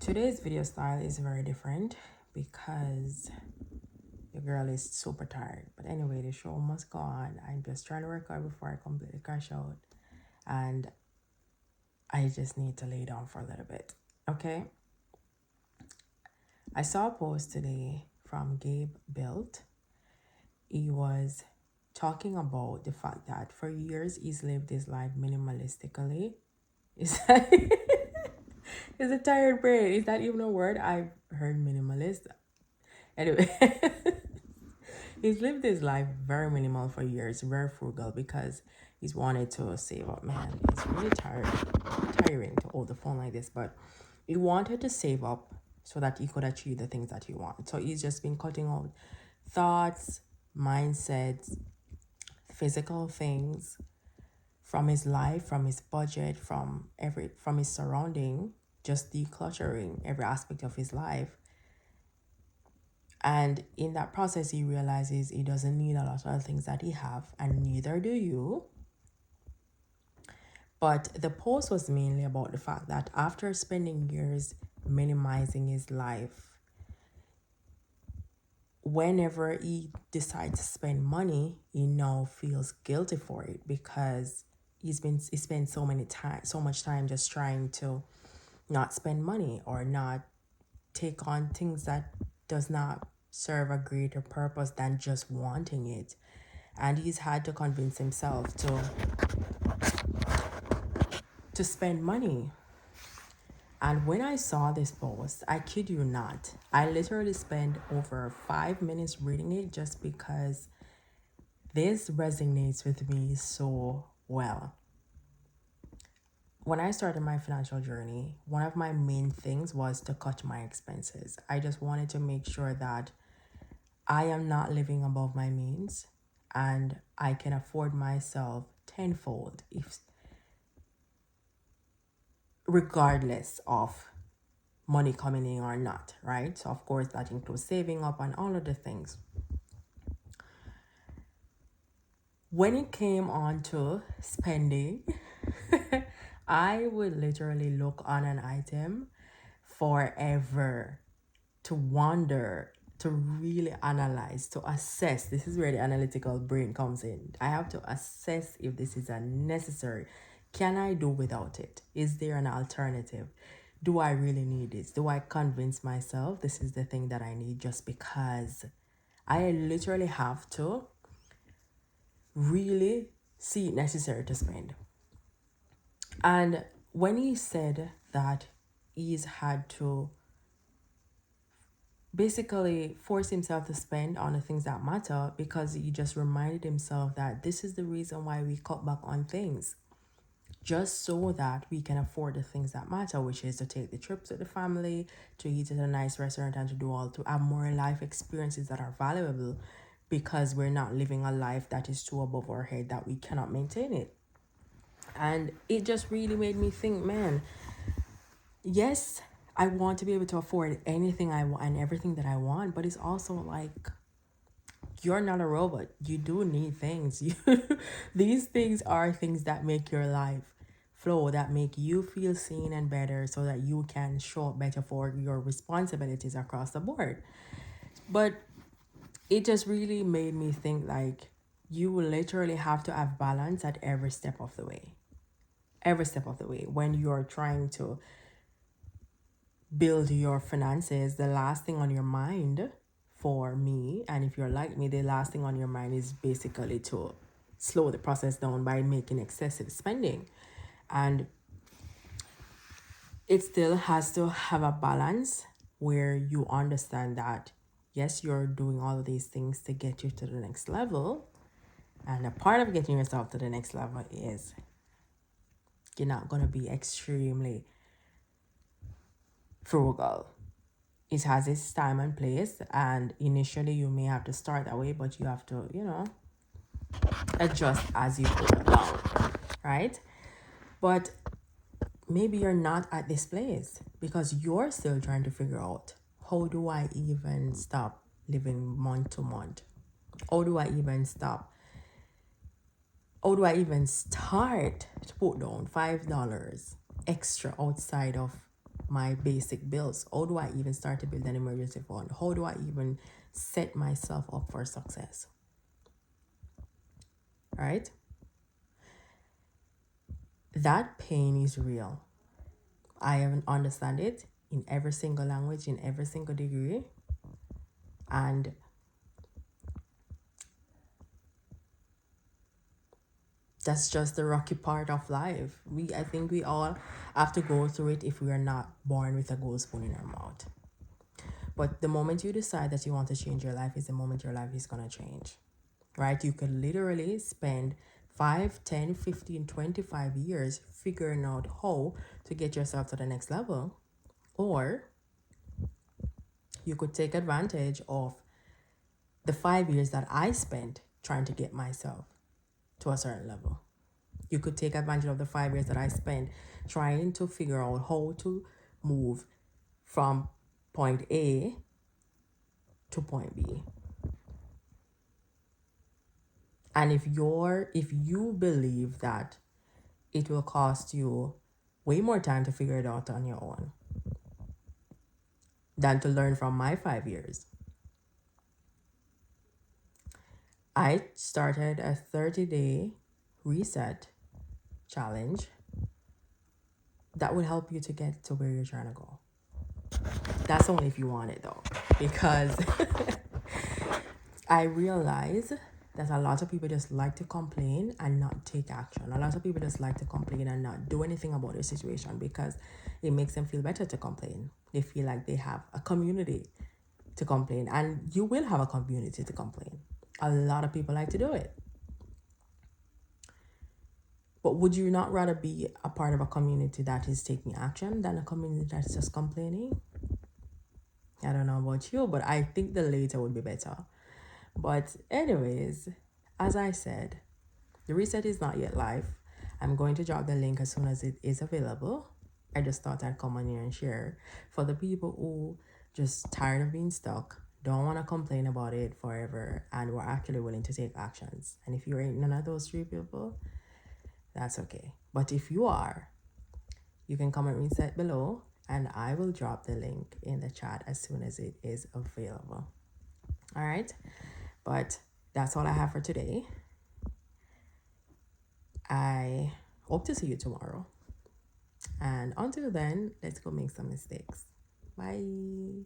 Today's video style is very different because the girl is super tired. But anyway, the show must go on. I'm just trying to record before I completely crash out. And I just need to lay down for a little bit. Okay? I saw a post today from Gabe Built. He was talking about the fact that for years he's lived his life minimalistically. Is that is a tired brain? Is that even a word? I've heard minimalist. Anyway, he's lived his life very minimal for years, very frugal because he's wanted to save up. Man, it's really tiring to hold the phone like this, but he wanted to save up so that he could achieve the things that he wanted. So he's just been cutting out thoughts, mindsets, physical things from his life, from his budget, from his surrounding, just decluttering every aspect of his life. And in that process, he realizes he doesn't need a lot of the things that he have, and neither do you. But the post was mainly about the fact that after spending years minimizing his life, whenever he decides to spend money, he now feels guilty for it because he spent so much time just trying to not spend money or not take on things that does not serve a greater purpose than just wanting it. And he's had to convince himself to spend money. And when I saw this post, I kid you not, I literally spent over 5 minutes reading it just because this resonates with me so well. When I started my financial journey, one of my main things was to cut my expenses. I just wanted to make sure that I am not living above my means and I can afford myself tenfold if regardless of money coming in or not, right? So of course that includes saving up and all of the things. When it came on to spending, I would literally look on an item forever to wonder, to really analyze, to assess. This is where the analytical brain comes in. I have to assess if this is unnecessary. Can I do without it? Is there an alternative? Do I really need this? Do I convince myself this is the thing that I need just because? I literally have to really see it necessary to spend. And when he said that he's had to basically force himself to spend on the things that matter because he just reminded himself that this is the reason why we cut back on things, just so that we can afford the things that matter, which is to take the trips with the family, to eat at a nice restaurant, and to have more life experiences that are valuable, because we're not living a life that is too above our head that we cannot maintain it. And it just really made me think, man, yes, I want to be able to afford anything I want and everything that I want, but it's also like you're not a robot. You do need things. These things are things that make your life flow, that make you feel seen and better so that you can show up better for your responsibilities across the board. But it just really made me think like you literally have to have balance at every step of the way. Every step of the way. When you're trying to build your finances, the last thing on your mind, for me, and if you're like me, the last thing on your mind is basically to slow the process down by making excessive spending. And it still has to have a balance where you understand that yes, you're doing all of these things to get you to the next level, and a part of getting yourself to the next level is you're not going to be extremely frugal. It has its time and place, and initially you may have to start that way, but you have to, adjust as you go along, right? But maybe you're not at this place because you're still trying to figure out, how do I even stop living month to month? How do I even stop? How do I even start to put down $5 extra outside of my basic bills? How do I even start to build an emergency fund? How do I even set myself up for success? Right? That pain is real. I even understand it in every single language, in every single degree. And that's just the rocky part of life. I think we all have to go through it if we are not born with a gold spoon in our mouth. But the moment you decide that you want to change your life is the moment your life is going to change. Right? You could literally spend 5, 10, 15, 25 years figuring out how to get yourself to the next level. Or you could take advantage of the 5 years that I spent trying to get myself to a certain level. You could take advantage of the 5 years that I spent trying to figure out how to move from point A to point B. And if you believe that it will cost you way more time to figure it out on your own than to learn from my 5 years, I started a 30-day reset challenge that will help you to get to where you're trying to go. That's only if you want it though, because I realize that a lot of people just like to complain and not take action. A lot of people just like to complain and not do anything about their situation because it makes them feel better to complain. They feel like they have a community to complain, and you will have a community to complain. A lot of people like to do it. But would you not rather be a part of a community that is taking action than a community that's just complaining? I don't know about you, but I think the later would be better. But anyways, as I said, the reset is not yet live. I'm going to drop the link as soon as it is available. I just thought I'd come on here and share for the people who just tired of being stuck, don't want to complain about it forever, and were actually willing to take actions. And if you ain't none of those three people, that's okay. But if you are, you can comment reset below and I will drop the link in the chat as soon as it is available. All right. But that's all I have for today. I hope to see you tomorrow. And until then, let's go make some mistakes. Bye.